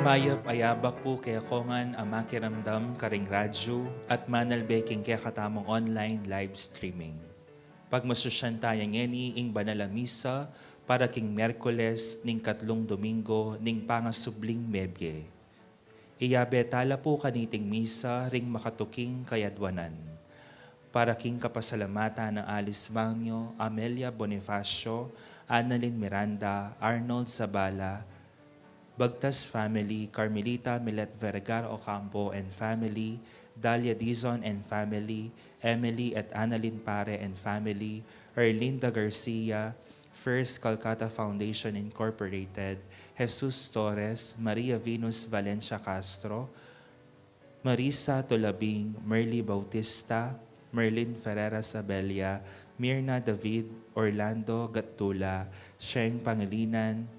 Mayap ayabak po kaya kongan ang makiramdam karing radyo at manalbeking kaya katamong online live streaming. Pagmasusyan tayo ngeni ing banala misa para king Merkules ning katlong Domingo ning pangasubling Mebye. Iyabe tala po kaniting misa ring makatuking kayadwanan. Para king kapasalamatan ng Alice Magno, Amelia Bonifacio, Annalyn Miranda, Arnold Sabala, Bagtas family, Carmelita Milet Vergara Ocampo and family, Dalia Dizon and family, Emily at Annalyn Pare and family, Erlinda Garcia, First Calcutta Foundation Incorporated, Jesus Torres, Maria Venus Valencia Castro, Marisa Tolabing, Merly Bautista, Merlin Ferreira Sabelia, Mirna David, Orlando Gatula, Sheng Pangilinan,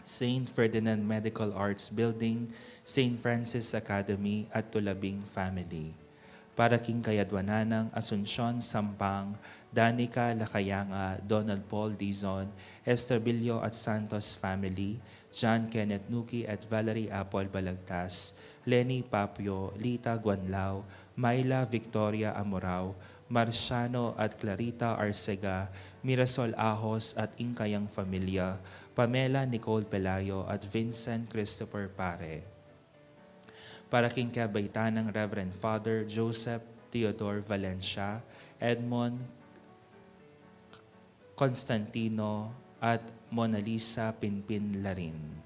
St. Ferdinand Medical Arts Building, St. Francis Academy at Tulabing Family. Para king kayadwananang Asuncion Sampang, Danica Lacayanga, Donald Paul Dizon, Estabillo at Santos Family, John Kenneth Nuki at Valerie Apol Balagtas, Lenny Papio, Lita Guanlao, Myla Victoria Amorao, Marciano at Clarita Arcega, Mirasol Ahos at Ingkayang Familia, Pamela Nicole Pelayo at Vincent Christopher Pare. Para king kabaitan ng Reverend Father Joseph Theodore Valencia, Edmond Constantino at Mona Lisa Pinpin Larin.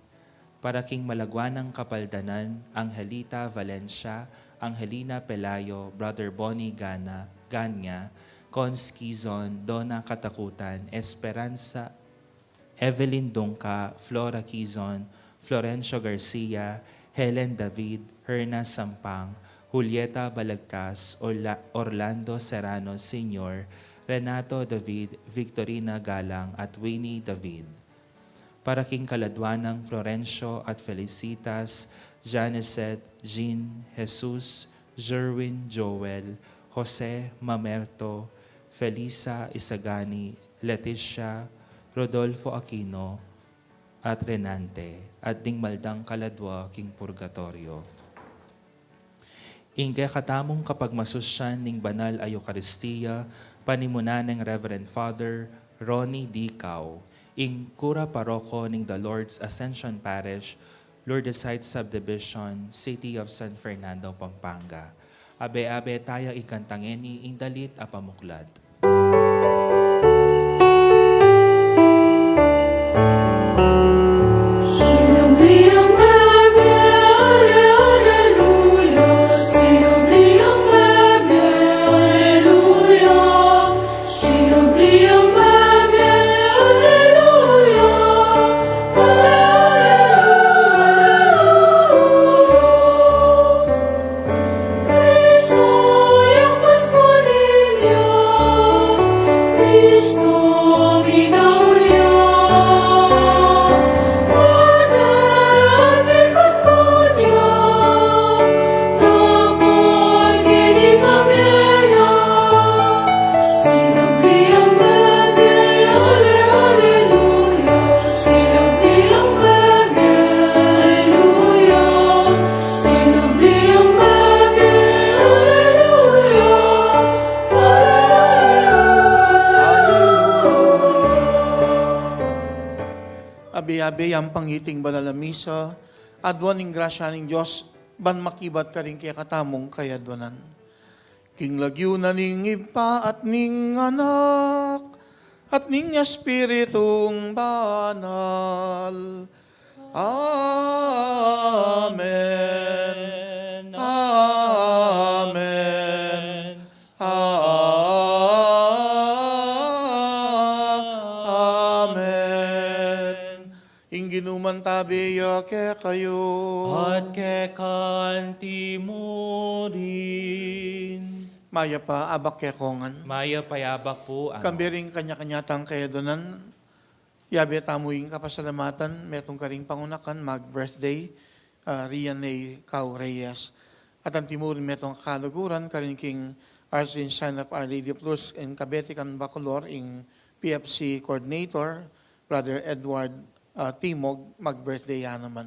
Para king malagwanang kapaldanan, Angelita Valencia, Angelina Pelayo, Brother Bonnie Ganya, Cons Quizon, Donna Katakutan, Esperanza Evelyn Dungka, Flora Quizon, Florencio Garcia, Helen David, Herna Sampang, Julieta Balagtas, Orlando Serrano Sr., Renato David, Victorina Galang at Winnie David. Para king kaladwanang Florencio at Felicitas, Janicet, Jean, Jesus, Jerwin Joel, Jose Mamerto, Felisa Isagani, Leticia, Rodolfo Aquino, at Renante, at ding maldang kaladwa king purgatorio. Ingke katamong kapag masusyan ning banal ay Eucharistia, panimunan ng Reverend Father Ronnie D. Cao, ing Kura Paroko ning The Lord's Ascension Parish, Lourdes Heights Subdivision, City of San Fernando, Pampanga. Abe-abe tayo ikantangeni ing dalit a pamuklad. Abi-abi ang pangiting banal na misa, adwan ng grasya ng Diyos, ban makibat ka rin kaya katamong kayadwanan. King lagyo na ning ipa at ning anak, at ning espiritong banal. Amen. Amen. Ginuman tabiya ke kayo. At ke kanti mo rin. Maya pa, abak ke kongan. Maya payabak po. Kambiring kanya-kanyatang kaya donan. Yabe tamuing kapasalamatan. Metong karing pangunakan, mag-birthday. Rian A. Cao Reyes. At ang timurin metong kaluguran, karing king Arts in Sign of Our Lady of Lourdes in Kabetikan Bacolor, in PFC Coordinator, Brother Edward Timog, mag-birthday yan naman.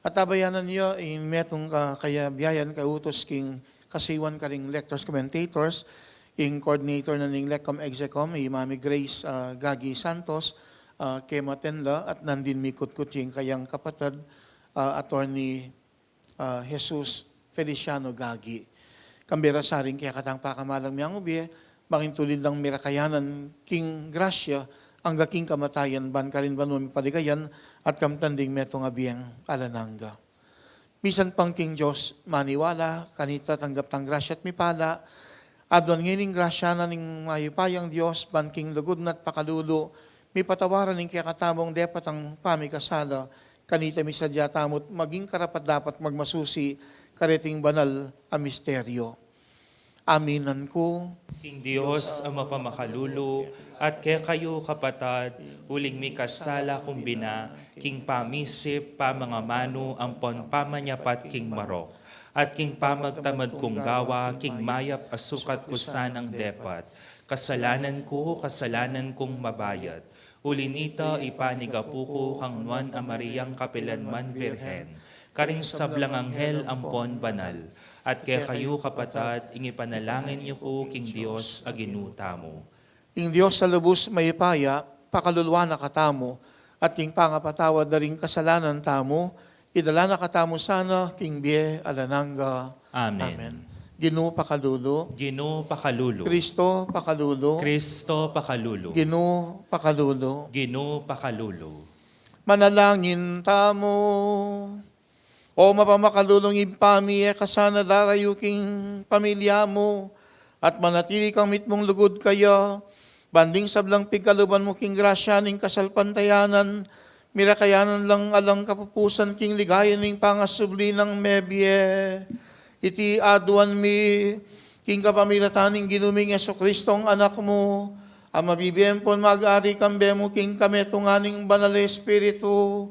At abayanan niyo, in metong kaya biyayan kautos king kasiwan ka ring lectors, commentators, in coordinator na ning Lecom Execom, Mami Grace Gagi Santos, Kema Tenla, at nandin mikot-kot yung kayang kapatid, Attorney Jesus Feliciano Gagi. Kambira saring kaya katang pakamalang miyang ubi, makintulid lang mirakayanan king grasya, ang gaking kamatayan ban karin ban mo paligayan, at kamtanding metong abiyang alananga. Bisan pang king Diyos maniwala, kanita tanggap tang grasya at mipala, adon ngining grasya na ning mayupayang Diyos, ban king lugod na't pakalulo, mi patawaran ning kaya katamong depat ang pamikasala, kanita mi sadya tamot, maging karapat dapat magmasusi, kariting banal a misteryo. Aminan ko. King Diyos ang mapamakalulo, at kaya kayo kapatad, uling mi kasala kumbina, king pamisip, pamangamano, ampon pamanyapat king marok, at king pamagtamad kong gawa, king mayap asukat kusan ang depat, kasalanan kong mabayad, ulinita ipanigapuko kang nuan a Mariang Kapilanman Virhen, karing sablang anghel ampon banal, at kaya kayo kapatad, ingipanalangin niyo ko king Diyos aginuta mo. King Diyos sa lubos mayipaya, pakalulwa na katamo, at king pangapatawad na ring kasalanan tamo, idala na katamo sana, king Bie Alananga. Amen. Ginoo pakalulo. Ginoo pakalulo. Kristo pakalulo. Kristo pakalulo. Ginoo pakalulo. Ginoo pakalulo. Manalangin tamo. O mapamakalulong impami, kasana darayo king pamilya mo, at manatili kang mitmong lugod kaya, banding sablang pigkaluban mo king grasya ning kasalpantayanan, mirakayanan lang alang kapupusan king ligayan ning pangasubli ng mebye. Iti aduan mi, king kapamilataning ginuming Yesu-Kristo ang anak mo, ang mabibiyempon mag-ari kambe mo king kametunganing banal Espiritu,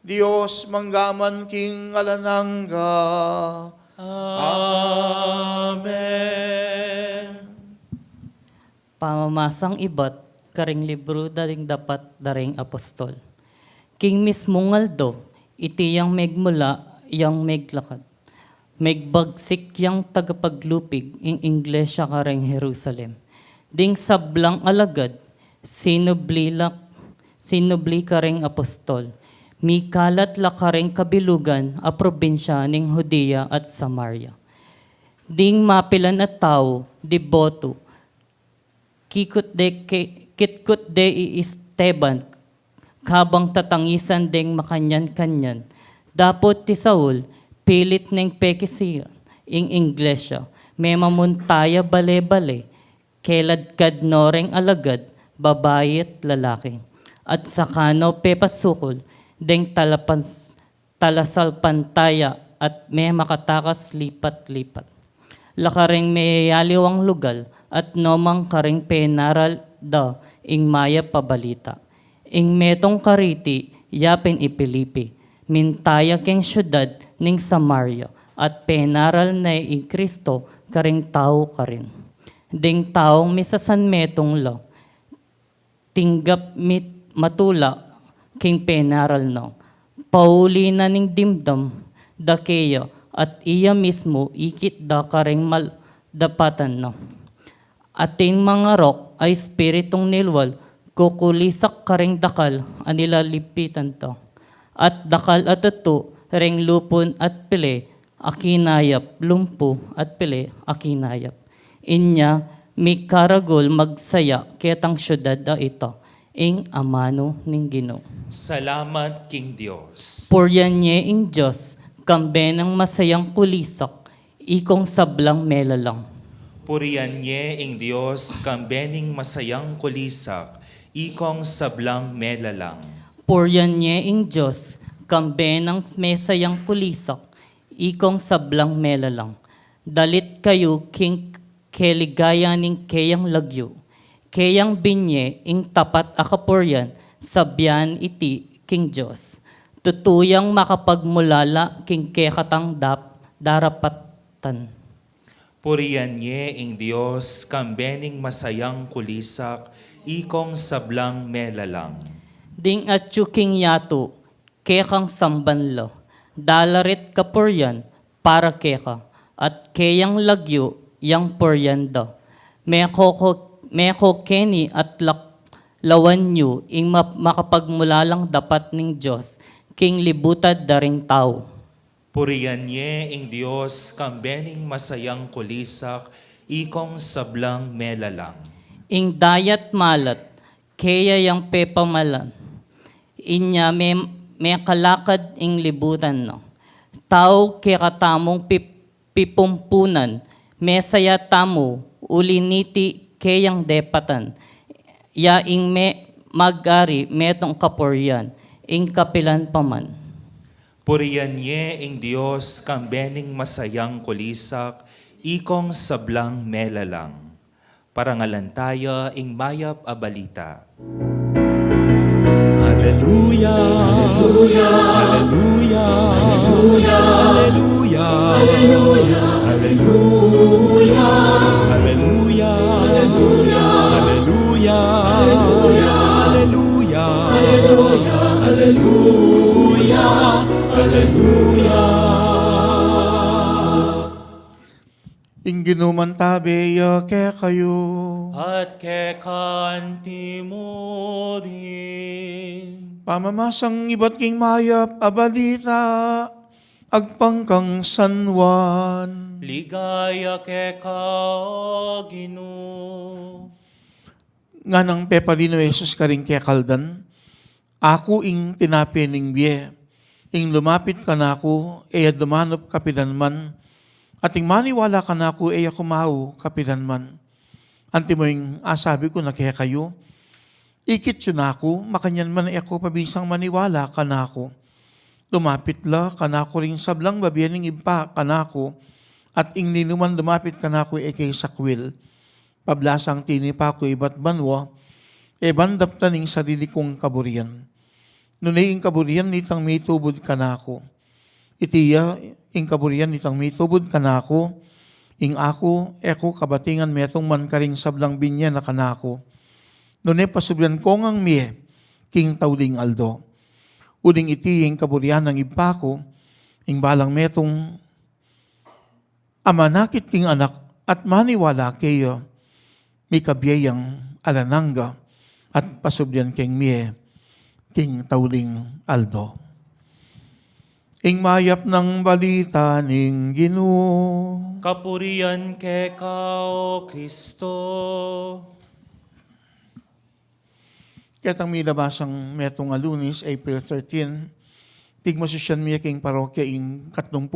Dios manggaman king alananga. Amen. Pamamasang ibat, karing libro daring dapat daring apostol. King mismo ngaldo, iti yang megmula, yang meglakad. Megbagsik yang tagapaglupig, ing Iglesia karing Jerusalem. Ding sablang alagad, sinubli karing apostol. Mikalat lakaring kabilugan a probinsya ning Judea at Samaria. Ding mapilan at tao, deboto, kitkut de Esteban, kabang tatangisan ding makanyan-kanyan. Dapot ti Saul, pilit ning pekisiran, ing Iglesia, memamuntaya bale-bale, kelad kadnoreng alagad, babae at lalaki. At sakano pepasukol, deng talasal pantaya at may makatakas lipat-lipat. Lakaring may yaliwang lugal at nomang karing penaral da ing maya pabalita. Ing metong kariti yapin ipilipi, mintaya keng syudad ning Samaria at penaral na ing Kristo karing tao karin. Ding taong misasan metong lo, tinggap matula king penaral no. Pauli na ning dimdam, dakeya, at iya mismo ikit da karing dapatan no. Ating mga rok ay spiritong nilwal, kukulisak karing dakal, anila lipitan to. At dakal at ito, ring lupon at pili, akinayap, lumpo at pili, akinayap. Inya, mi karagol magsaya, ketang syudad da ito, ing amano ning Ginoo. Salamat king Diyos. Puryan niya ing Diyos, kambe ng masayang kulisak, ikong sablang melalang. Purihan niya ing Diyos, kambening masayang kulisak, ikong sablang melalang. Puryan niya ing Diyos, kambe ng mesayang kulisak, ikong sablang melalang. Dalit kayo king keligaya ning kayang lagyo, kayang binye ing tapat akapuryan, sabyan iti king Diyos. Tutuyang makapagmulala king kekatang darapatan. Purihan niya ing Diyos, kambening masayang kulisak, ikong sablang melalang. Ding at king yato, kekang sambanlo, dalarit kapuryan para keka, at kayang lagyo yang puryan daw. Meko keni at lawan nyo, ing makapagmula lang dapat ning Diyos, king libutad daring tao. Puriyan niye ing Diyos, kambening masayang kulisak, ikong sablang melalang. Ing dayat malat, kaya yang pepamalan. Inya may kalakad ing libutan no. Tao kaya katamong pipumpunan, mesaya tamo, uliniti kayang depatan. Ya ing magari metong kapuryan, ing kapilan paman. Puriyan niye ing Diyos, kambening masayang kulisak, ikong sablang melalang. Parangalan tayo ing mayap a balita. Hallelujah. Hallelujah. Hallelujah. Hallelujah. Hallelujah. Hallelujah. Hallelujah. Hallelujah. Hallelujah. Hallelujah. Hallelujah. Ingginuman tabeya kaya kayo. At kekanti mo rin. Pamamasang iba't king mayap abalita, agpangkang sanwan. Ligaya keka Gino. Nga nang pepalino Jesus karing kaya kaldan, ako ing tinapining biye, ing lumapit ka na ako, eya dumanop kapidanman, at ing maniwala ka na ako, eya kumaw kapidanman. Anti mo yung asabi ko na kaya kayo, ikit yun ako, makanyan man ako pabisang maniwala ka na ako. Lumapit la ka na ako rin sablang babiyaning iba ka na ako, at ing ninuman lumapit ka na ako, kay sakwil. Pablasang tinipa ko iba't banwa, bandap taning sarili kong kaburian. Nunay ing kaburian nitang may tubod ka na ako. Itiya, ing kaburian nitang may tubod ka na ako, ing ako, eko kabatingan metong man karing sablang binya na kanako. Nunay pasubyan ko ngang miye, king tawling aldo. Uling iti ing kaburian ng iba ko, ing balang metong amanakit king anak at maniwala kayo, may kabiyayang alananga at pasubyan king miye, king tawling aldo. Ing mayap ng balita ning Ginoo. Kapurian keka o Kristo. Katang milabasang metong Lunes, April 13, tigmasosyan miya king parokya ing 30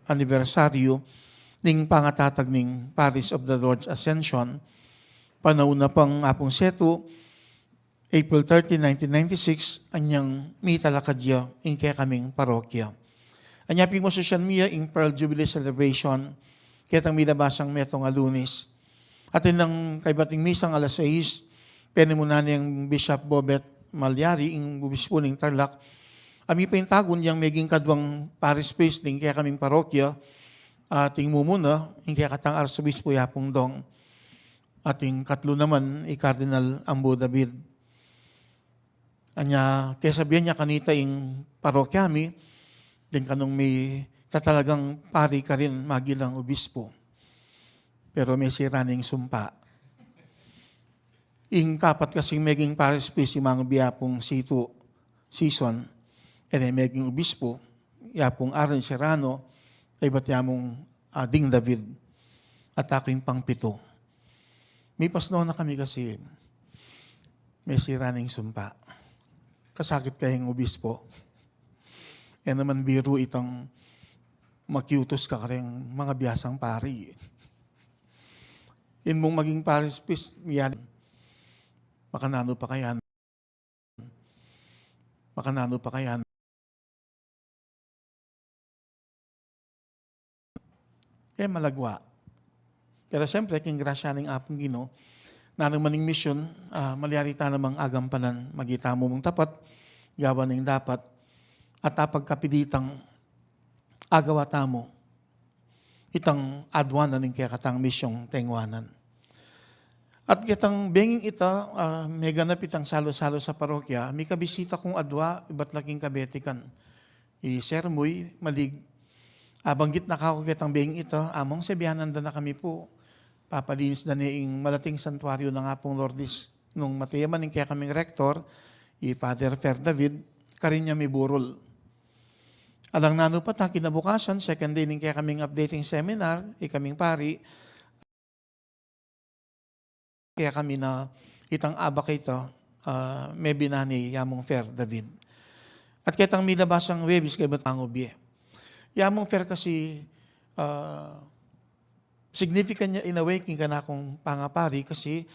anibersaryo ning pangatatag ning Parish of the Lord's Ascension. Panahon na pang apong seto, April 30, 1996, anyang may talakadya ing kaya kaming parokya. Anya pigmasosyan miya ing Pearl Jubilee Celebration, katang milabasang metong Lunes. At inang kaibating misang alas 6, penimunan niyang Bishop Bobet Malyari, ing bubispo ning Tarlac. Ami pa yung tagon niyang meging kadwang parish priest ning kaya kaming parokya, ating mumuna, ing kaya katang Arsobispo Yapong Dong. Ating katlo naman, Cardinal Ambo David. Anya, kaya sabihan niya kanita ing parokya mi, din kanong may tatalagang pari ka rin magilang obispo. Pero may siraning sumpa. Ing kapat kasing meging parish priest si mga biyapong sito season, meging obispo, yapong Aaron Serrano, kay batyamong Ding David, at aking pangpito. May pasno na kami kasi may siraning sumpa. Kasakit kayong obispo. Yan naman biro itang makiutos ka kareng mga biyasang pari. In mong maging parish priest, yan, makanano pa kayan. Makanano pa kayan. Kaya malagwa. Pero siyempre, king grasya ng apong Ginoo, na maning mission, malyarita namang agampanan, magita mo mong tapat, gawa ng dapat, at apagkapilitang agawa tamo, itang adwanan ng kaya katang misyong tengwanan. At kitang benging ita, may ganap itang salo-salo sa parokya, may kabisita kong adwa, iba't laking kabetikan, Sermoy, malig. Banggit na kako kitang being ito, among sabihanan na kami po, papalinis na niing malating santuaryo na nga pong Lourdes. Nung matayaman ng kaya kaming rektor, Father Fer David, karinya may burol. Alang nano pa ta, kinabukasan, second day ng kaya kaming updating seminar, kaming pari, kaya kami na itang abak ito, may binani yamong Fer David. At kitang milabasang webis kay Batangobie. Yamong Fer kasi, significant niya in a way king ka na akong pangapari kasi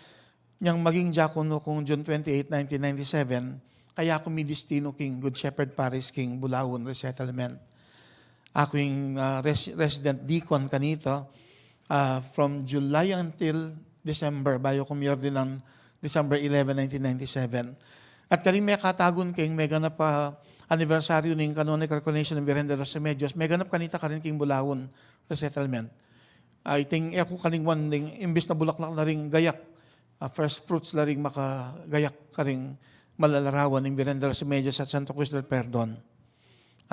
niyang maging diakono kung June 28, 1997, kaya ako may destino king Good Shepherd Parish king Bulawon Resettlement. Ako yung resident deacon kanito from July until December, bayo ko mayor din ng December 11, 1997. At kaling may katagon king may ganap anniversaryo ng canonical coronation ng Virgen de los Remedios, may ganap kanita ka rin king Bulawon Resettlement. I think ako kalingwan ding imbis na bulaklak na ring gayak, first fruits na ring makagayak ka ring malalarawan ng Virgen de los Remedios at Santo Cruz del Perdon.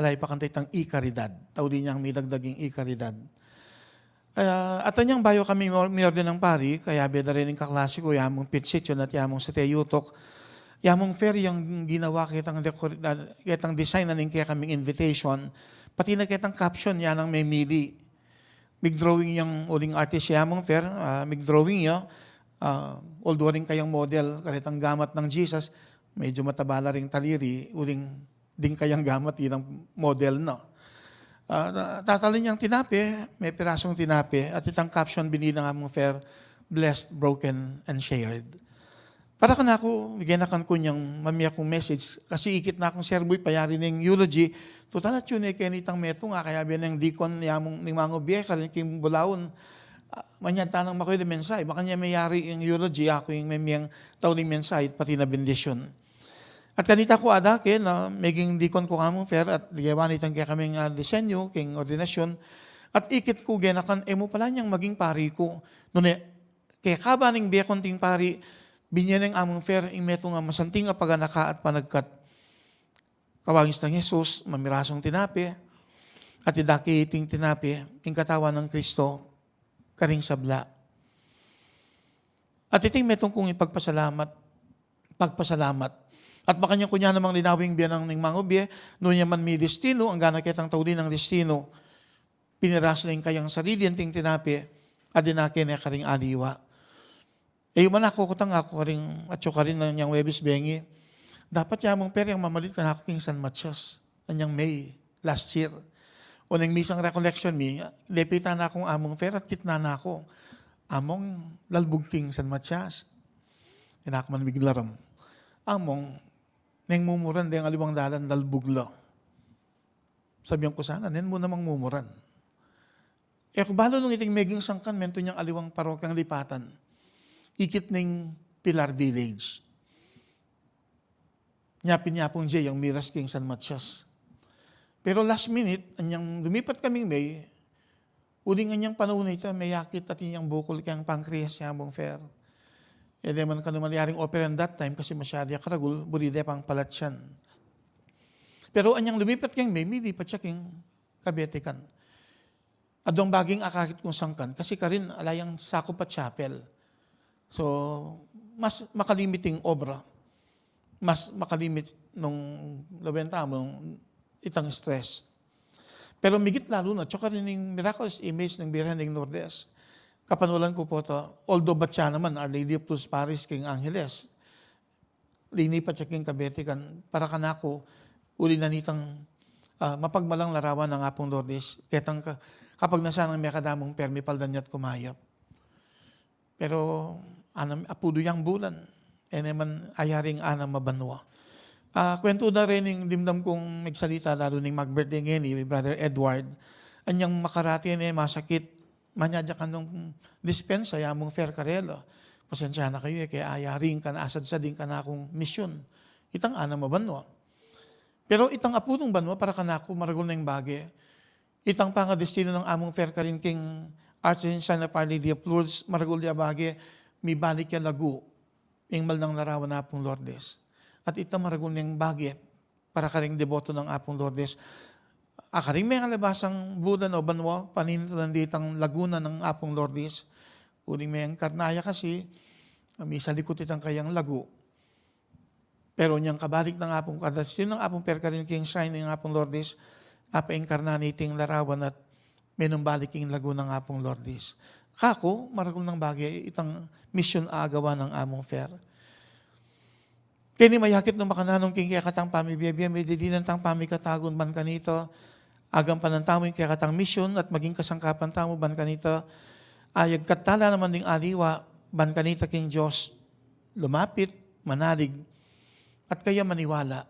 Alay pa kanta itang ikaridad. Tauli niyang may dagdaging ikaridad. At anyang bayo kami mayor din ng pari, kaya beda rin ng kaklasiko, yamong pitsityon at yamong sa teyutok, yamong fair yung ginawa kitang design na rin kaya kaming invitation, pati na kitang caption yan ang may mili. Big drawing yung uling artist yamong fair, big drawing yun, although rin kayang model, karitang gamat ng Jesus, medyo matabala ring taliri, uling din kayang gamat yun ang model, no? Tatalin niyang tinapi, may pirasong tinapi, at itang caption binila nga mong fair, blessed, broken, and shared. Para ka na ako, ginakan ko niyang mamiya kong message, kasi ikit na akong serboy, payari ng eulogy, total at yun kaya nitang meto nga, kaya biyan ng deacon yamong ng mga obiyeka, king Bulawon, manyad tanang makoy na mensahe, baka niya mayari yung eulogy, ako yung mamiyang tauling mensahe, pati na bendisyon. At kanita ko adake na maging deacon ko kamong fair at ligawan itang kaya kaming disenyo, king ordinasyon, at ikit ko genakan, mo pala niyang maging pari ko. Noon kaya kabaning biya konting pari, binyan ng among fair, meto nga masanting paganaka at panagkat. Kawagis ng Jesus, mamirasong tinapi, at idaki iting tinapi, king katawan ng Kristo, karing sabla. At iting metong kong pagpasalamat. At baka niya kunya namang linawing biyan ng mga ubye, noon niya man may destino, ang gana kitang tauli ng destino, piniras na yung kayang sarili, ang ting tinapi, at dinakin na karing aliwa. Man ako kutang ako karing, at yung karing ng niyang webis bengi, dapat yamong peri ang mamalit na ako king San Matias, anyang May, last year. O nang misang recollection mi, lepitan na akong among fair at kitna na ako, among lalbog king San Matias. Tinakman biglaram. Among, neng mumuran din ang aliwang dalan lalbuglo. Sabihan ko sana, nen mo namang mumuran. Kung balo nung iting meging sangkan, mento niyang aliwang parokyang lipatan. Ikit ng Pilar Village. Nyapin-nyapong Jay, yung Miras King San Matias. Pero last minute, anyang lumipat kaming May, uling anyang panahon ito, may yakit at inyang bukol kayang pancreas yamong fair. Man ka naman yaring opera in that time kasi masyadong karagul, buride pang palatsyan. Pero anyang lumipat kang may lipat siya king kabetikan. Adong baging akakit kong sangkan kasi karin alayang sakop at chapel. So, mas makalimiting obra. Mas makalimit nung labenta mong itang stress. Pero migit lalo na, tsaka rin yung miraculous image ng Birhen ng Lourdes. Kapanulan ko po ito, although batya naman, Our Lady of Lourdes Paris, King Angeles, linipat siya king kabetikan, para kanako, uli na nitang mapagmalang larawan ng apong Lourdes, kapag nasa nang may kadamong permi paldan niya't kumayap. Pero, apudo yang bulan, naman ayaring anang mabanwa. Kwento na rin yung dimdam kong nagsalita, lalo ng mag-birthday ngayon ni Brother Edward, anyang makarati na masakit, manyadya ka nung dispensa, yamong fair karela. Pasensya na kayo, kaya ayaring ka na, asad-sading ka na akong misyon. Itang anang mabanwa. Pero itang apudong banwa, para ka na ako maragol na yung bagay. Itang pangadestino ng among fair karin king Archangel of Our Lady of Lourdes, maragol niya bagay, may balik ya lagu, yung mal ng larawan na apong Lourdes. At itang maragol niyang bagay, para karing deboto ng apong Lourdes, Akaring may alabasang budan o banwa, panintunan ditang laguna ng apong Lourdes. Uling may ang karnaya kasi, misa likot itang kayang lagu. Pero niyang kabalik ng apong kadas, yun ang apong perkarin king shrine ng apong Lourdes, apa-inkarnaniting larawan at menumbaliking lagu ng apong Lourdes. Kako, maragol ng bagay, itang mission agawa ng among fair. Kini mayakit no makananong king kaya katang pamibiyabiyam, may didinan tang pamikatagon ban kanito, agam panantamoy kaya katang mission at maging kasangkapan tamo ban kanito, ayag katala naman ding aliwa, ban kanita king Diyos, lumapit, manalig, at kaya maniwala.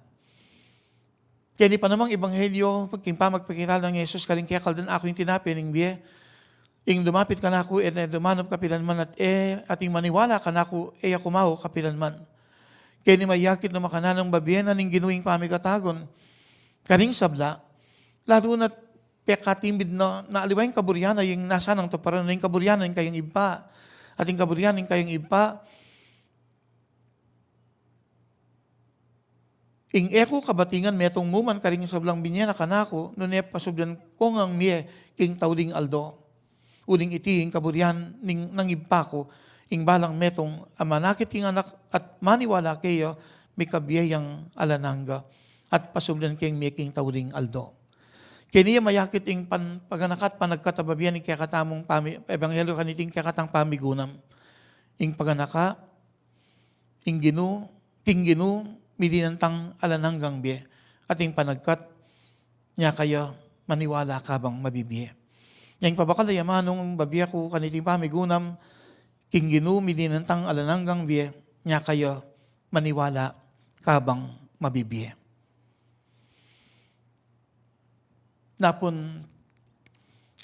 Kaya ni pa namang ebanghelyo, pagking pamagpakilala ng Jesus, kaling kaya kaldan ako yung tinapining biye, ing lumapit ka na ako, dumanop kapilan man, at ating maniwala ka na ako, akumaho kapilan man. Kaya ni mayakit na makananang babiyena ning ginuing pamikatagon, karing sabla, lalo na pekatimbid na naaliway yung kaburyana, yung nasa nang tuparan na yung kaburyana yung kayang iba, at yung kaburyana yung kayang iba, ing eko kabatingan metong muman karing sablang binyana kanako, nunep pasubdan ko ngang miye, ing tawding aldo. Uling iti, ing kaburyan, nang iba ko, ing balang metong amanakit ing anak at maniwala kayo, may kabiyayang alananga, at pasubdan kayong miye king tawding aldo. Kiniya mayakit ing paganakat panagkatababian ing kakatamong ebanghelyo kaniting kakatang pamigunam. Ing paganaka, ing ginu, midinantang alananggang biye, at ing panagkat, niya kaya maniwala ka bang mabibiye. Yang pabakalayamanong babiya ko kaniting pamigunam, king ginu, midinantang alananggang biye, niya kaya maniwala ka bang mabibiye. Napon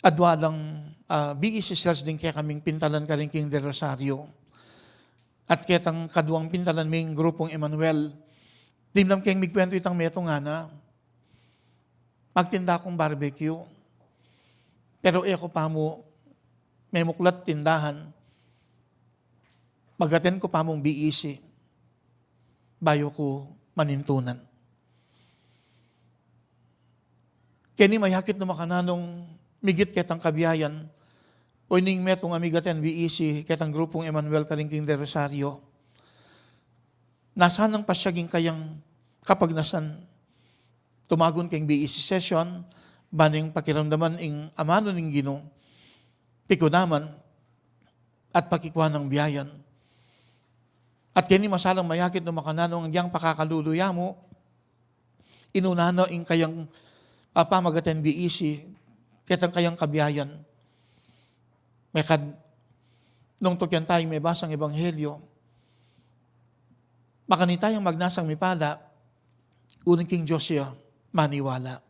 adwalang BEC Cells din kaya kaming pintalan ka rin king de Rosario. At kaya tang kaduang pintalan ming grupong Emmanuel, dimdam kayang migkwento itang meto nga na, magtinda akong barbecue, pero eko pa mo, may muklat tindahan, magaten ko pa mong BEC, bayo ko manintunan. Kaya ni mayakit na makananong migit ketang kabiyayan, o ining metong amigaten BEC, ketang grupong Emmanuel Karingking de Rosario, nasan ang pasyaging kayang kapag nasan tumagon kayong BEC session, baning pakiramdaman ing amano ning Ginoo, pikunaman, at pakikwa ng biyayan. At kini masalang mayakit na makananong ang diyang pakakaluluya mo, inunano ing kayang pamagaten BEC, ketang kayang kabiyayan. Mekad, nung tukyan tayo may basang ebanghelyo, makanitayang magnasang mipala, unang king Josea, maniwala.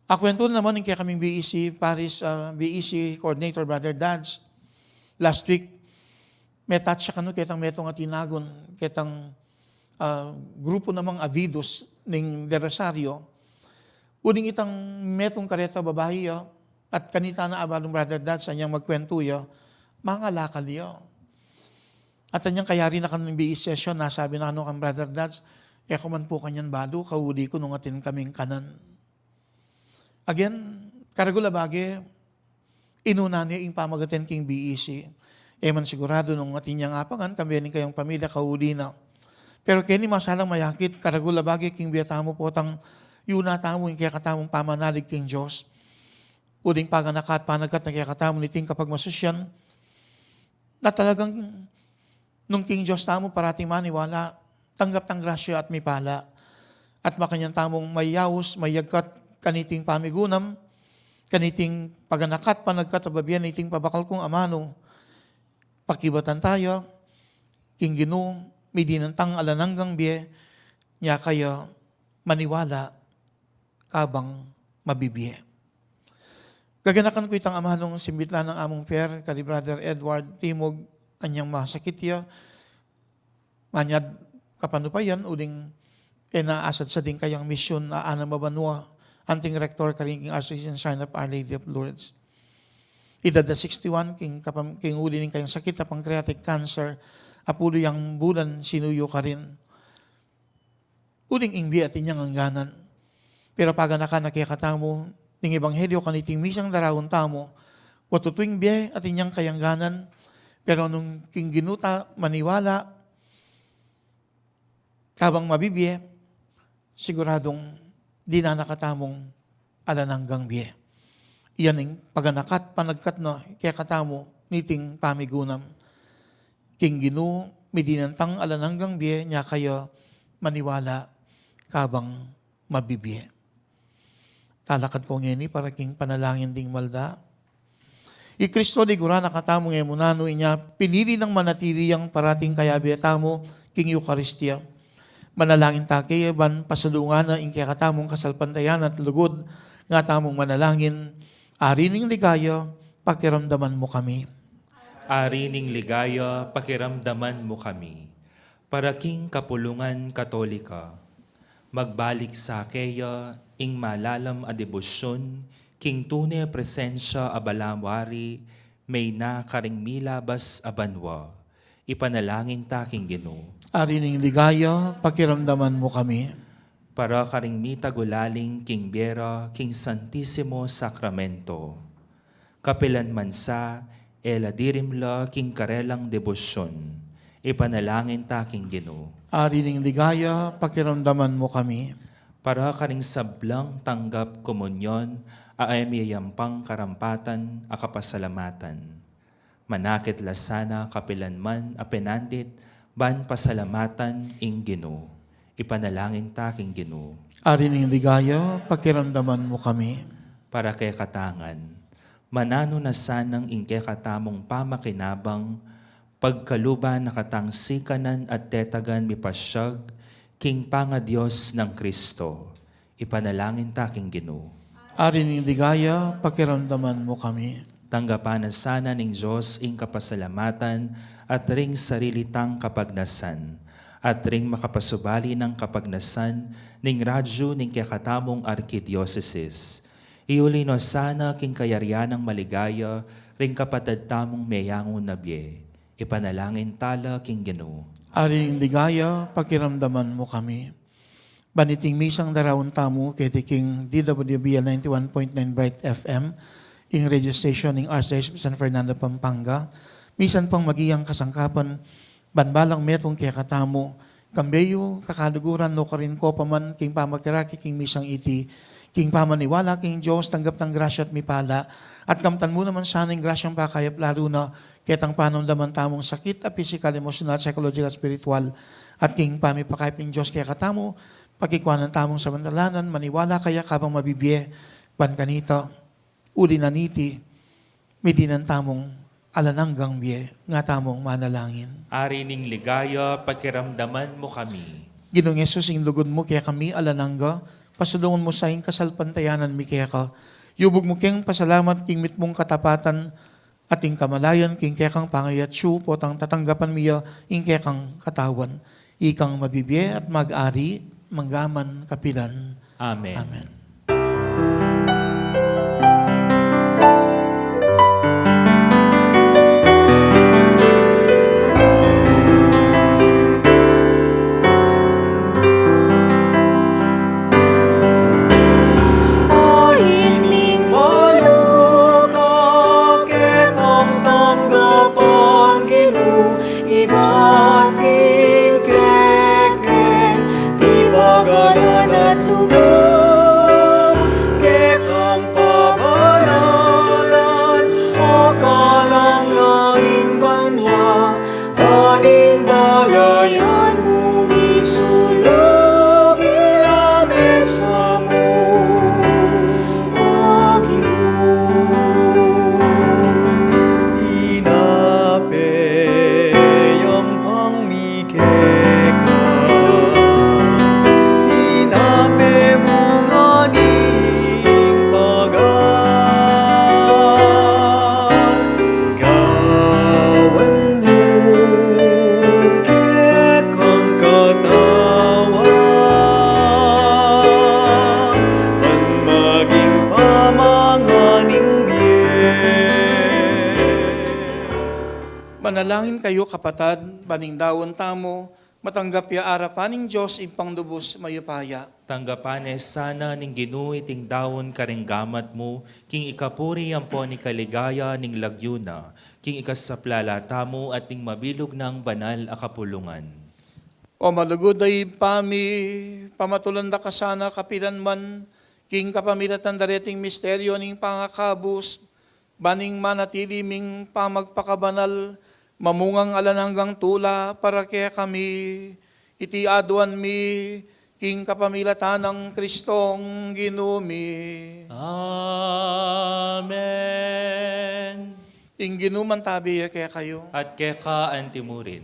Akwento naman yung kaya kaming BEC, Paris BEC Coordinator, Brother Dads, last week, may touch siya kano, ketang metong atinagon, ketang grupo namang Avidos, ng De Rosario, uning itang metong kareta babae at kanita na abalong Brother Dads, anyang magkwento mga lakal At anyang kayari na kanong BE session, nasabi na kang Brother Dads, kuman po kanyan balo, kauli ko nung atin kaming kanan. Again, karagula bagi, inuna niya yung pamagaten king BEC. Man sigurado nung atin niyang apangan, kambiyanin kayong pamilya, kauli na. Pero kaya ni masalang mayakit, karagula bagi king biyatamo po tang yuna tamo yung kaya katamong pamanalig king Diyos. Uding paganakat, panagat na kaya katamong niting kapag masusyan, na talagang nung king Diyos tamo parating maniwala, tanggap ng grasya at may pala. At makanyang tamong mayawos, mayagkat, kaniting pamigunam, kaniting paganakat, panagkatababian, niting pabakal kong amano, pakibatan tayo, king Ginoo, may dinantang alananggang biye, niya kaya maniwala, kabang mabibiye. Gaganakan ko itang amahanong simbitla ng among fair, kali Brother Edward Timog, anyang masakitya, manyad kapanupayan, uling naasad sa din kayang misyon na Ana Mabanua, anting rector karing Association Sign of Our Lady of Lourdes. Edad na 61, king uli ning kayang sakit na pancreatic cancer, apulo yang bulan sinuyo ka rin. Uling ingbi at inyang angganan. Pero paganaka nakikatamo, ning ebanghelyo kaniting misang darawon tamo, watutuing biye at inyang kayangganan, pero nung king ginuta maniwala, kabang mabibiye, siguradong di na nakatamong alananggang biye. Iyan ang paganakat, panagkat na, kaya katamo, niting pamigunam. King ginu, midinantang alananggang biye, niya kayo maniwala, kabang mabibiye. Talakad ko ngeni para king panalangin ding malda. I Kristo di gura nakatamo ng emunano inya, pinili ng manatili ang parating kayabiyatamo, king Eucharistia. Manalangin take, ban pasalungan na ing katamong kasalpantayan at lugod, nga tamong manalangin, arining ligaya, pakiramdaman mo kami. Arining ligaya, pakiramdaman mo kami. Para king kapulungan katolika, magbalik sa keya, ing malalam a debosyon, king tune presensya abalamwari, may na karing milabas abanwa, ipanalangin taking Ginoo. Arining ligaya, pakiramdaman mo kami. Para karing mitagulaling king Biera, king Santissimo Sacramento, kapilan mansa, eladirimla king karelang debosyon, ipanalangin taking Ginoo. Arining ligaya, pakiramdaman mo kami. Para karing sablang tanggap komunyon, aayamiyampang karampatan, akapasalamatan. Manakit lasana kapilan man, apenandit, ban pasalamatan ing Ginoo. Ipanalangin taking Ginoo. Arining ligaya, pakiramdaman mo kami. Para kay katangan, manano na sanang ingke katamong pamakinabang, pagkaluban nakatangsikanan at tetagan mipasyag, king panga Diyos ng Kristo. Ipanalangin taking Ginoo. Arining ligaya, pakiramdaman mo kami. Tanggapan na sana ning Diyos ing kapasalamatan at ring sarilitang kapagnasan, at ring makapasubali ng kapagnasan ning radyo ning kakatamong arkidioceses. Iulino sana king kayarianang maligaya ring kapatad tamong meyangon na biye. Ipanalangin tala king Ginoo. Arining ligaya, pakiramdaman mo kami. Baniting misang darawon tamo, kay king DWB 91.9 Bright FM, ing radio station ing Archdiocese San Fernando, Pampanga, misan pang magiyang kasangkapan, banbalang metong kaya katamo, kambeyo, kakaluguran, no karin ko paman, king pamakiraki, king misang iti, king pamaniwala, king Diyos, tanggap ng grasya at mipala, at kamtan mo naman sana yung grasyang pakayap, lalo na ketang panamdaman tamong sakit, at physical, emotional, psychological, spiritual, at king pamipakayap ng Diyos kaya katamo, pagkikuan ng tamong samantalanan, maniwala kaya kabang mabibiye, ban kanita, uli na niti, midinan tamong alananggang biye, nga tamong manalangin. Arining ligaya, pakiramdaman mo kami. Ginong Yesus, ing lugod mo kaya kami alanangga, pasulungan mo sa ing kasalpantayanan mi kaya ka, yubog mo kayang pasalamat king mit mong katapatan, at ing kamalayan king kaya kang pangayatsu, potang tatanggapan miya ing kaya kang katawan, ikang mabibiye at mag-ari, manggaman kapilan. Amen. Amen. Manalangin kayo kapatad, baning dawon tamo, matanggap ya arapaning Diyos ipang lubos mayupaya. Tanggapanes sana ning ginuiting dawon karing gamat mo, king ikapuri ang po ni kaligaya ning lagyuna, king ikasaplalata mo at ning mabilog ng banal a kapulungan. O malugod ay pamatulanda ka sana kapilan man, king kapamilatan dareting misteryo ning pangakabus, baning manatili ming pamagpakabanal, mamungang alananggang tula para kaya kami, iti adwan mi, king kapamilatan ng Kristong ginumi. Amen. Ing ginuman tabi kaya kayo, At keka antimurin,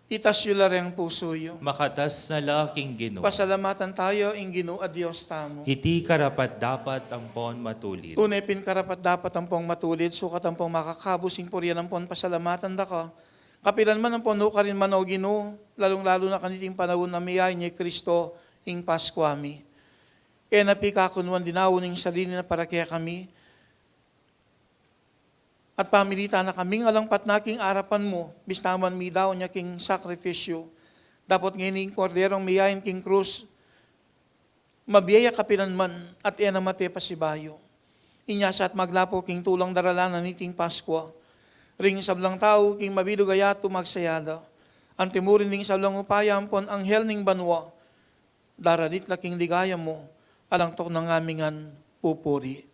itas yula ang puso yo. makatas na laking Ginoo. Pasalamatan tayo, ing Ginoo a Diyos tamo. Iti karapat dapat ang pon matulid. Tunay karapat dapat ang pong matulid, sukat ang pong makakabusing puriyan ang pong pasalamatan da ka. Kapilan man ang puno ka rin man o Ginoo, lalong-lalo na kaniting panahon na miyay ni Kristo ing Paskwami. E napikakunwan dinawon ing sarili na para kaya kami, at pamilita na kaming alangpat naking arapan mo, bistaman mi daw niya king sakrifisyo. Dapat ngayon korderong miyayin king krus, mabiyaya kapilan man at iyan namate pasibayo. Inyasa at maglapo king tulang daralanan niting Paskwa. Ring sablang tao king mabilog ayato magsayada. Ang timurin ning sablang upayampon ang hel ning banwa. Daradit laking ligaya mo, alangtok ng amingan pupuri.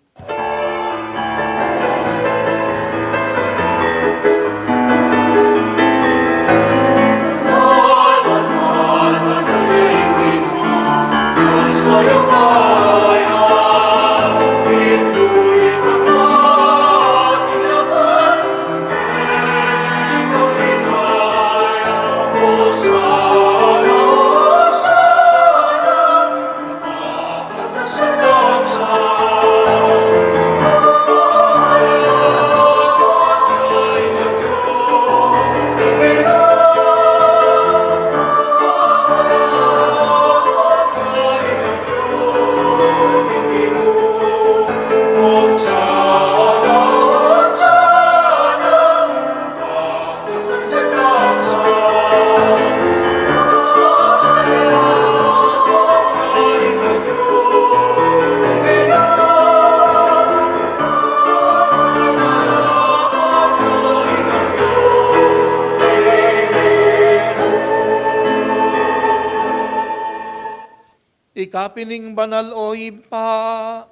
Ikapining banal o ipa,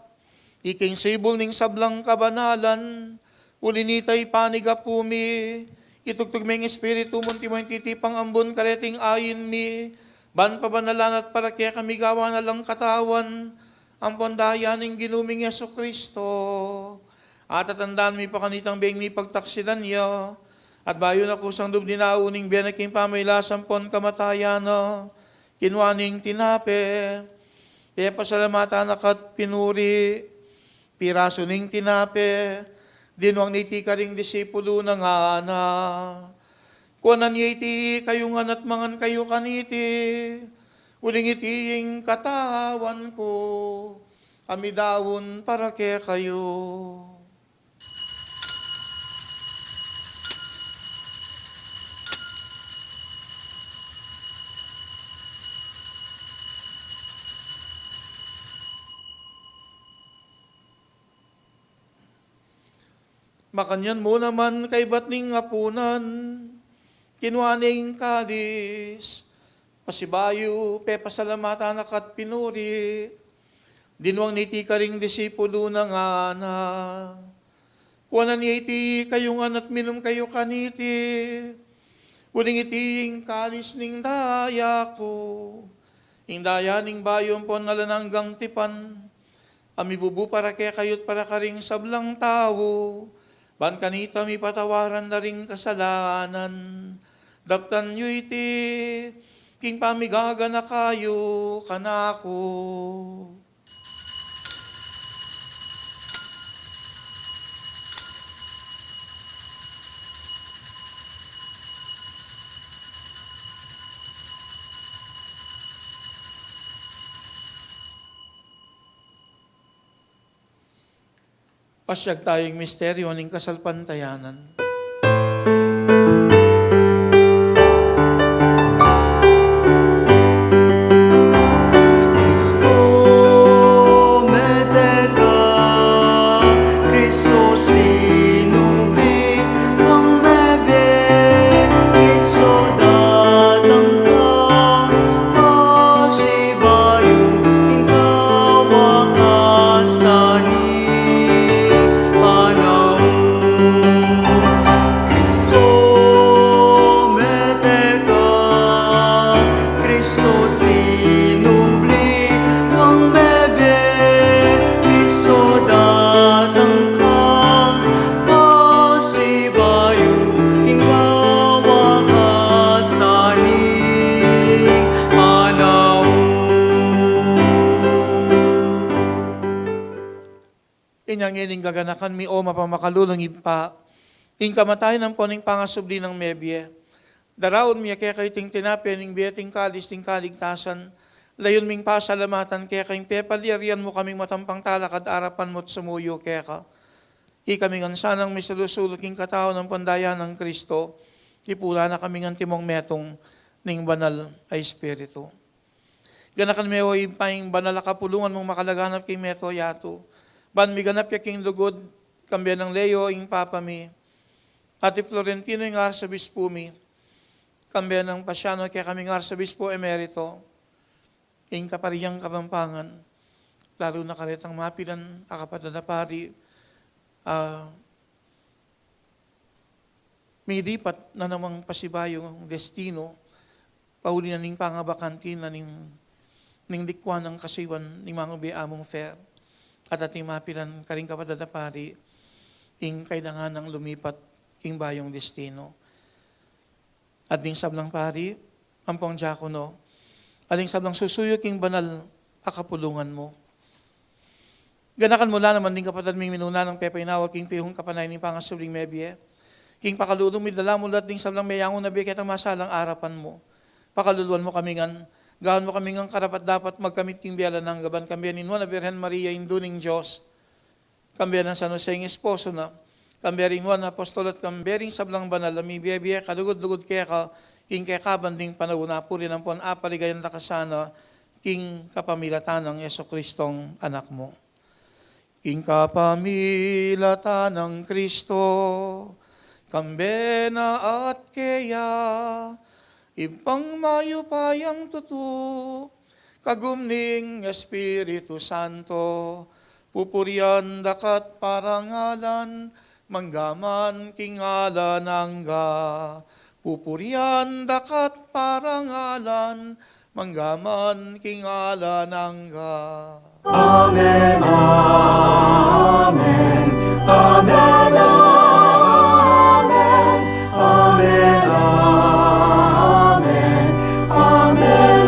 iking sibol ning sablang kabanalan, ulinitay panigapumi, itugtog ming espiritu munti mo titipang ambon kareting ayin mi, ban pabanalan at para kaya kami gawa na lang katawan, ang pondayan ng ginuming Yeso Kristo, at tatandaan mi pa kanitang beng mi pagtaksilan niya, at bayo na kusang dubdinauning biyaneking pamaylasan pon kamatayan na, kinwaning tinape, kaya pasalamatan akat pinuri, piraso ning tinape, dinuang niti ka ring disipulo na nga na. Kuanan niya iti kayo nga at mangan kayo kaniti, uling itiing katawan ko, amidawon para kaya kayo. Makanyan mo naman kay batning apunan, kinwaning kadis, pasibayo, pepasalamatan akat pinuri, dinuang niti ka ring disipulo na nga na. Kuanan niya iti kayong anat minum kayo kaniti, uling itiing kalis ning daya ko, ing daya ning bayon po nalananggang tipan, amibubu para kaya kayot para karing sablang tao, ban kanita mi patawaran na ring kasalanan, daptan yu iti, king pamigaga na kayo kanako. Pasyag tayong misteryo ng kasalpantayanan. Kristo Cristo sinubli kang bebe, Cristo datang ka, pasibayo ikaw wakasani panahon. Cristo meteka, Cristo sinubli kang bebe, Cristo datang ka, pasibayo ikaw wakasani panahon. Inyang ining gaganakan mi o mapamakalulong ipa. Ing kamatayan ng poning pangasubli ng mebye. Daraon miya kaya kayo ting tinapya ning biyating kalis ting kaligtasan. Layon ming pasalamatan kaya kayong pepaliarian mo kaming matampang talakad arapan mo't sumuyo kaya ka. Ikaming sanang misalusulok king katao ng pandayan ng Kristo. Ipula na kaming timong metong ning banal ay Espiritu. Ganakan mewo ipaing banal kapulungan mong makalaganap kay meto yato. Ban mi ganap ya king lugod, kambyan ng Leo ing papa mi. Ati Florentino ing arsabispo mi. Kambyan ng Pasiano kaya kaming arsabispo emerito. Ing kapariyang kapampangan. Lalo na karetang mapilan, akapadadapari. May lipat na namang pasibayong destino. Pauli na ning pangabakantin na ning dikwan ng kasiwan ni mga biamong fair. At ating mapilan karing kapadadapari, ing kailangan ng lumipat ing bayong destino. At ding sablang pari, ampong diakono, at ding sablang susuyok ing banal akapulungan mo. Ganakan mula naman din kapatid ming minuna ng pepainawag king pihong kapanay ni pangasubling mebye. King pakalulong midala mo lahat ding sablang mayangon na biya kitang masalang arapan mo. Pakaluluan mo kamingan, gawan mo kaming ang karapat dapat magkamit king biyala ng gaban. Kambiyan ninwa na Birhen Maria induning Diyos. Kambiyan ng San Jose ng esposo na. Kambiyaring wan apostol at kambiyaring sablang banal. Ami biya kadugod-dugod kaya ka. King kaya kabanding panahon na puri ng pon apaligayan lakasana. King kapamilatan ng Yeso Kristong anak mo. King kapamilatan ng Kristo. Kambena at kaya. Ipang mayupayang tutu, kagumning Espiritu Santo, pupurian dakat parangalan, manggaman kingala nangga. Pupurian dakat parangalan, manggaman kingala nangga. Amen, amen, amen, amen, amen, amen, amen, amen.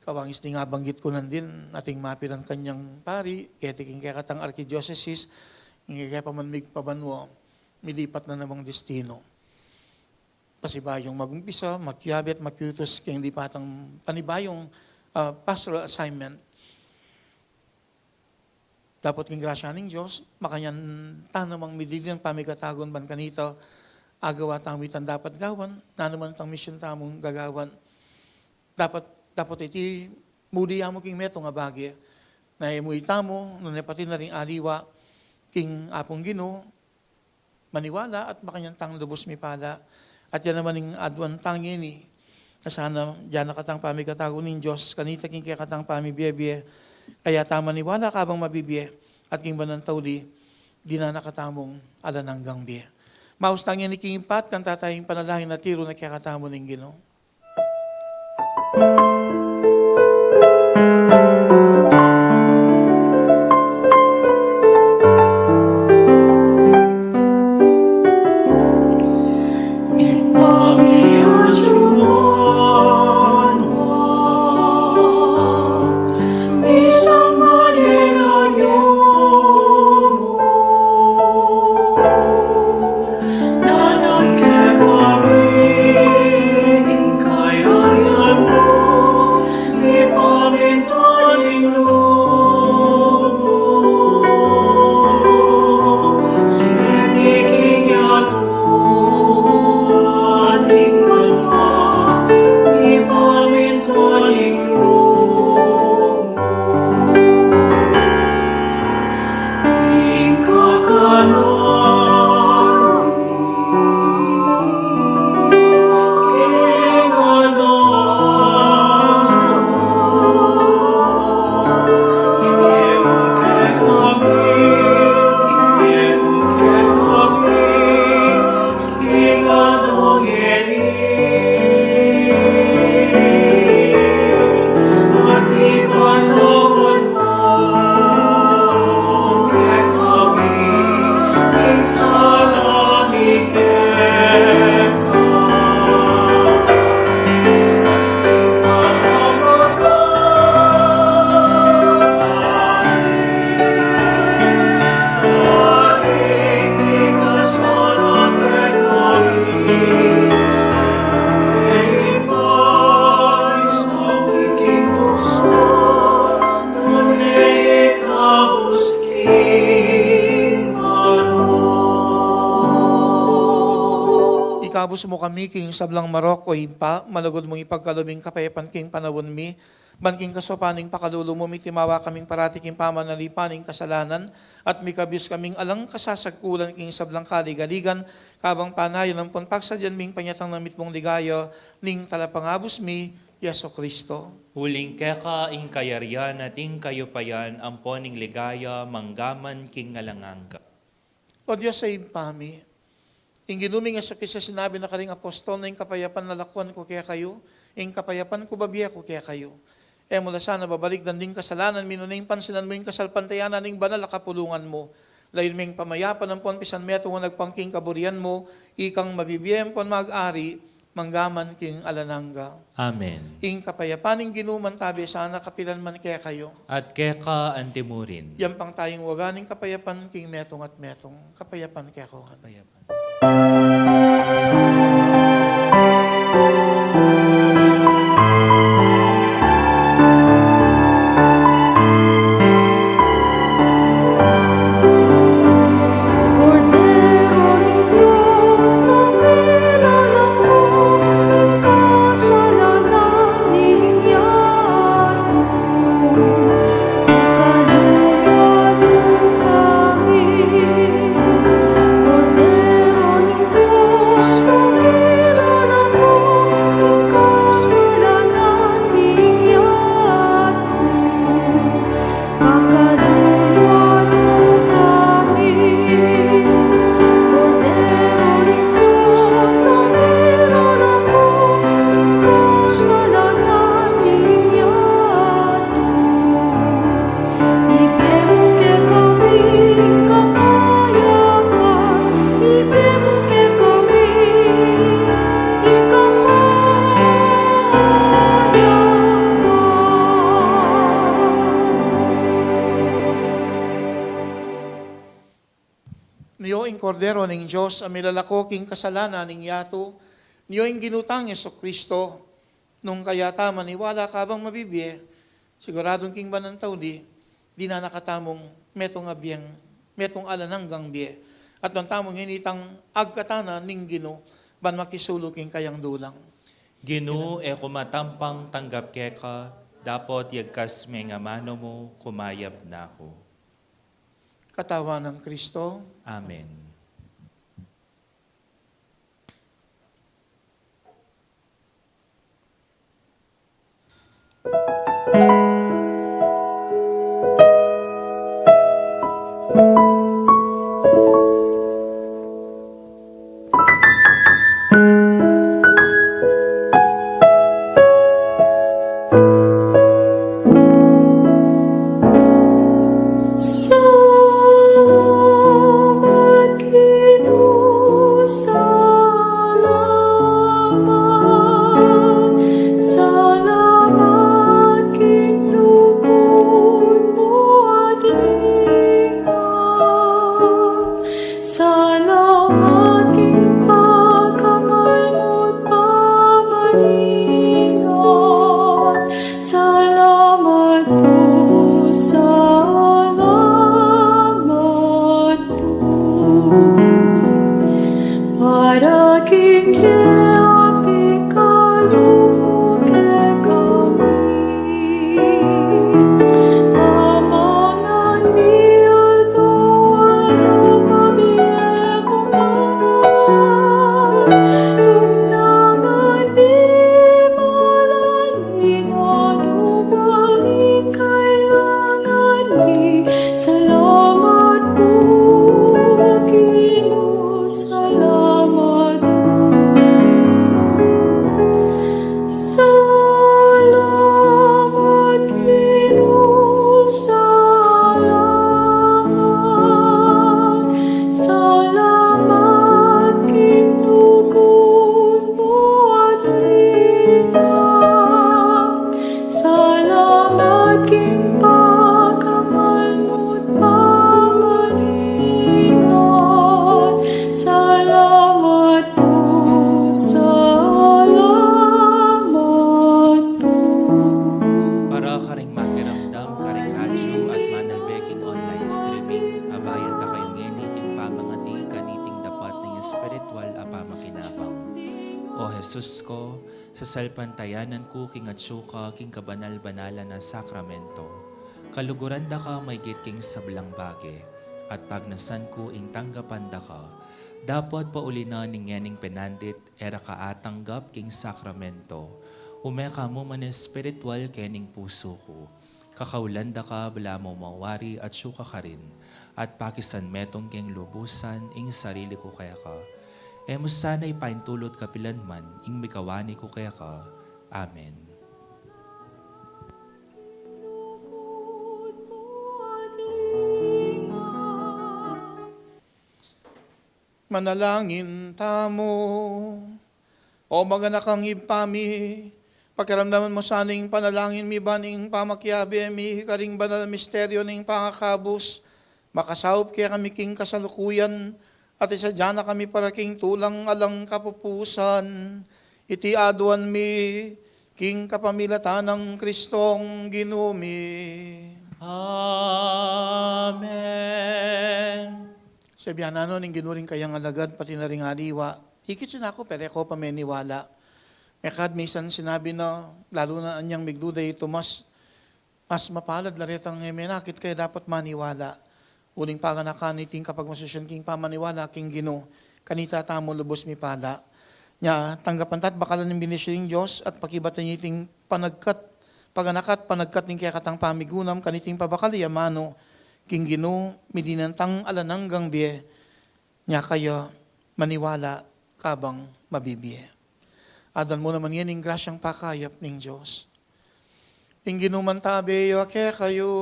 Kawangis ni nga banggit ko nandin, ating mapilan kanyang pari, ketiking kaya katang archidiocesis, hindi kaya pamanmig pabanwo, milipat na namang destino. Pasibayong magumpisa, makyabit, makyutos, kaya hindi patang panibayong pastoral assignment. Dapat king grasya ng Diyos, makanyan tanamang midilian pamigatagon ban kanito, agawa tamitan dapat gawan, nanuman tang mission tamong gagawan. Dapat iti muli mo king meto nga bagay, na imuy tamo, nunepati na rin aliwa, king apong Ginoo, maniwala at makanyan tang lubos mi pala. At yan naman yung adwan tangin ni, na sana dyan nakatang pamigatago ng Diyos, kanita king kaya katang pamibiyebye, kaya tama niwala ka bang mabibye, at king banang tauli, di na nakatamong alan hanggang biye. Maustang yan ni King Pat, kang tatayong panalangin na tiro na kaya katamo ng Ginoo. Nanan kami Abos mo kami, king sablang marok o impa, malagod mong ipagkalubing kapayapan king panawon mi, banking kasopaning pakadulu mo, mitimawa kaming parati king pamanalipaning kasalanan, at mikabis kaming alang kasasagkulan king sablang kaligaligan, kabang panayon ng pagsadyan ming panyatang namit mong ligayo, ning talapangabos mi, Yeso Kristo. Huling keka ing kayarian at ing kayopayan ang poning ligaya manggaman king ngalanganga. O Diyos sa impami, ing ginuming sa kisa sinabi na karing apostol na ing kapayapan na lakwan ko kaya kayo, ing kapayapan ko babiya ko kaya kayo. E mula sana babalik dan ding kasalanan, minuning pansinan mo yung kasalpantayanan ning banal na kapulungan mo. Lain ming pamayapan ng ponpisan meto nga nagpangking kaburian mo, ikang mabibiyem pon mag-ari, manggaman king alananga. Amen. Ing kapayapaning ginuman tabi sana kapilan man kaya kayo. At keka antimurin. Yan pang tayong waganing kapayapan king metong at metong. Kapayapan kaya ko. Kapayapan. Cordero ng Diyos, ang nilalako, king kasalanan niyato. Ikaluluan mo kami. Cordero ng Diyos, ang nilalako, king kasalanan niyato. Kakaluluan mo kami. Cordero ng Diyos, ang nilalako, king kasalanan niyato. Ibigay ke kami kapayapan, ibigay ke kami Niyo ing kordero ning Diyos, ang milalako king kasalanan ning yato, niyo ing ginutang Yeso Kristo, nung kaya tama niwala ka bang mabibiye, siguradong king banantaw di na nakatamong metong abiyang, metong alananggang biye, at nang tamong hinitang agkatana ning Gino, ban makisulo king kayang dulang. Ginu e kumatampang tanggap keka, dapat yagkas may nga mano mo, kumayap na ako. Katawan ng Kristo, Amen. Salamat Ginoo, salamat. Salamat King lugod mo at lingaw. Salamat King pagkamal mo't pamalingat. Salamat po, salamat po. Para king api kayo ke kami. Pamangan niya doon pabiye mo man. Tunangan di malaningan upang kailangan ni. Salamat po, Ginoo, salamat po. Salamat Ginoo, salamat. Salamat King lugod mo at lingaw. Salamat King pagkamal mo't pamalingat. Salamat po, salamat po. Para karing makiramdam, karing radyo at manalbeking online streaming, abayan ta kayong ngeni king pamangati kaniting dapat ng espiritual apamakinabang. Jesus ko, sa salpantayanan ko king atsuka king kabanal-banalan na sakramento. Kaluguran da ka may git king sablang bage, at pagnasan ko ing tanggapan da ka, dapat paulina ning yaning penandit era kaatanggap king sakramento. Umeka mo man espiritual kening puso ko. Kakaulanda ka bala mo mawari at syuka ka rin. At pakisan metong king lubusan ing sarili ko kaya ka. Emo sana'y paintulot kapilan man ing mikawani ko kaya ka. Amen. Manalangin tamo. O maganak ang ipami, pagkaramdaman mo saning panalangin mi baning pamakyabi mi karing banal misteryo ning pangakabus, makasaup kaya kami king kasalukuyan, at isadya na kami para king tulang alang kapupusan, iti aduan mi king kapamilatan ng Kristong ginumi. Amen. Sabihan na ning ginuring kayang alagad pati na ring aliwa. Higit siya ako, pero ako pameniwala. Ekad, minsan sinabi na, lalo na anyang migduday ito, mas mapalad na rin ang menakit, kaya dapat maniwala. Uling paganakan iting kapag masusyon king pamaniwala, king gino, kanita tamo lubos mi pala. Nya, tanggapan tat bakalan ng binisyoning Diyos, at pakibatan niya iting panagkat ning kaya katang pamigunam, kaniting pabakali amano, king gino, midinantang alananggang biye, nya kaya maniwala, kabang mabibiye. Adan mo naman yan, yung grasyang pakayap ng Diyos. Ing ginuman tabi, ake kayo.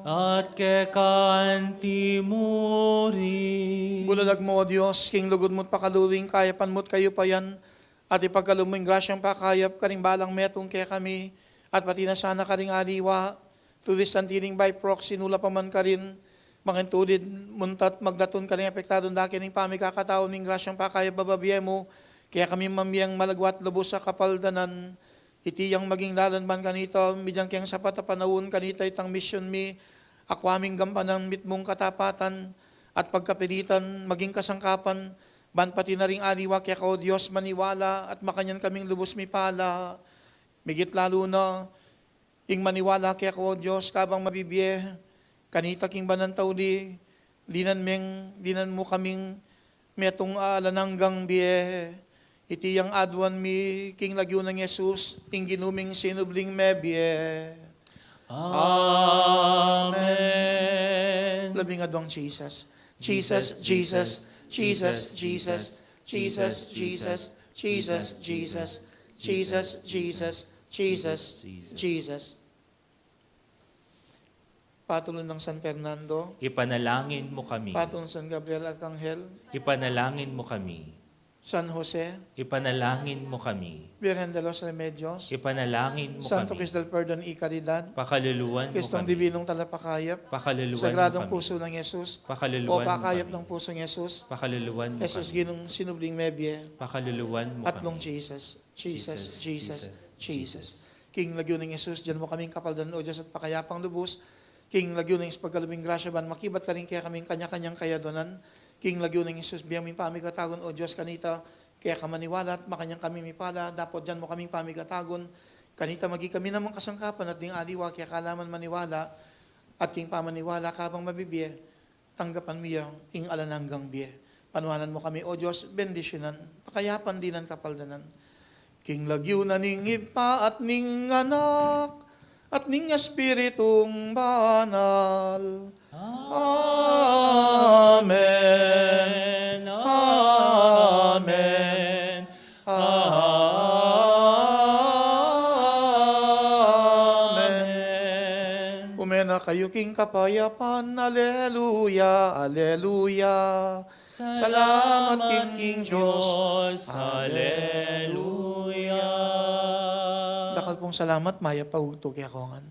At ke kanti muri. Bulalag mo, O Diyos, king lugod mo't pakaluring, kayapan mo't kayo pa yan, at ipagkalong mo yung grasyang pakayap, karing balang metong ke kami, at pati na sana karing aliwa, to this antiling by proxy, nula pa man ka rin, mangintulid, muntat, magdaton ka rin apektadon daki ng pamikakataon ng grasyang pakaya bababiye mo, kaya kami mamiyang malagwat lubos sa kapaldanan, itiyang maging lalanban kanito, midyang kiyang sapat na panahon kanita itang mission mi, akwaming gampanan mitmong katapatan, at pagkapilitan, maging kasangkapan, ban pati na ring aliwa, kaya kao Diyos maniwala, at makanyan kaming lubos mi pala, migit lalo na, ing maniwala kaya kao Diyos, kabang mabibiye, kanita king banantaw di, dinan mo kaming metong alananggang biye, itiyang adwan mi, king lagyo ng Jesus, ing ginuming sinubling mebye. Amen. Labing adwang Jesus. Jesus, Jesus, Jesus, Jesus, Jesus, Jesus, Jesus, Jesus, Jesus, Jesus, Jesus, Jesus. Patulong ng San Fernando, Ipanalangin mo kami. patulong San Gabriel Arcangel, Ipanalangin mo kami. San Jose, Ipanalangin mo kami. Virgen de los Remedios, Ipanalangin mo Santo kami. Cristo del Perdon y Caridad, Pakaluluwan mo Kristong kami. Divinong Talapakayap, Pakaluluwan mo Sagradong kami. Puso ng Jesus, o Pakaluluwan mo pakayap kami. ng Pusong Jesus, Pakaluluwan mo Jesus kami. ginong sinubling mebye, Pakaluluwan mo atlong kami. Jesus, Jesus, Jesus, Jesus. King lagyo ng Jesus, dyan mo kaming kapaldan o Diyos at pakayapang lubos. King lagyo ng pagkalubing grasya ban, makibat ka rin kaya kaming kanya-kanyang kayadonan. King lagyo ng Jesus, biyang min pamigatagon o Diyos kanita, kaya ka maniwala at makanyang kami mipala, dapat dyan mo kaming pamigatagon. Kanita magi kami namang kasangkapan at ding aliwa, kaya kalaman maniwala, at king pamaniwala kabang mabibiye, tanggapan miya, ing alananggang biye. Panuhanan mo kami, O Diyos, bendisyonan, pakayapan dinan kapaldanan. King lagyo na ning ipa at ning anak, at ning espiritong banal. Amen. Amen. Amen. Umena kayo king kapayapan. Aleluya, aleluya. Salamat king Diyos. Hallelujah. Dakal pong salamat, maya pautog yakongan.